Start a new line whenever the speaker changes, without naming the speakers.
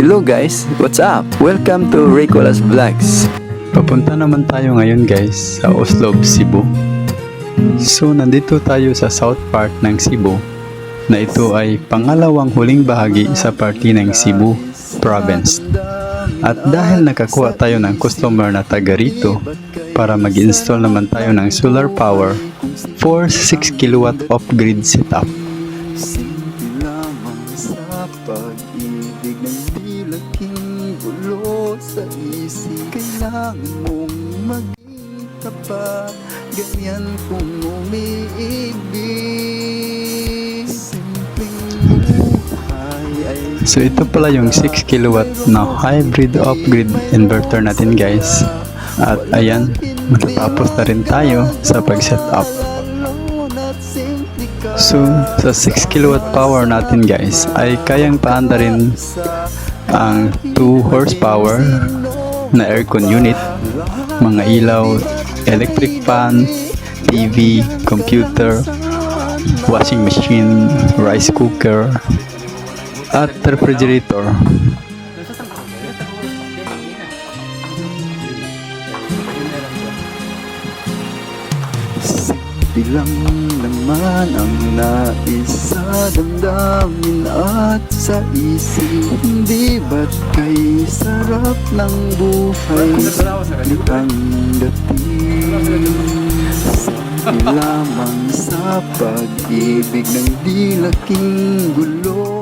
Hello guys, what's up? Welcome to Raycola's Vlogs.
Papunta naman tayo ngayon guys sa Oslob, Cebu. So nandito tayo sa South Part ng Cebu na ito ay pangalawang huling bahagi sa party ng Cebu Province. At dahil nakakuha tayo ng customer na taga rito para mag-install naman tayo ng solar power for 6 kilowatt off-grid setup.
Simple lamang sa pag-ibig ng di laking gulo sa isip. Kailangan mong maging tapat, ganyan kung umiibig. Simpleng buhay ay...
So ito pala yung 6 kilowatt na hybrid off-grid inverter natin guys. At ayan, matatapos na rin tayo sa pag-setup. So sa 6 kilowatt power natin guys ay kayang paanda rin ang 2 horsepower na aircon unit, mga ilaw, electric fan, TV, computer, washing machine, rice cooker, at refrigerator.
Bilang naman ang nais sa damdamin at sa isip. Hindi ba't kay sarap ng buhay ang dating? Simple lamang sa pag-ibig ng di laking gulo.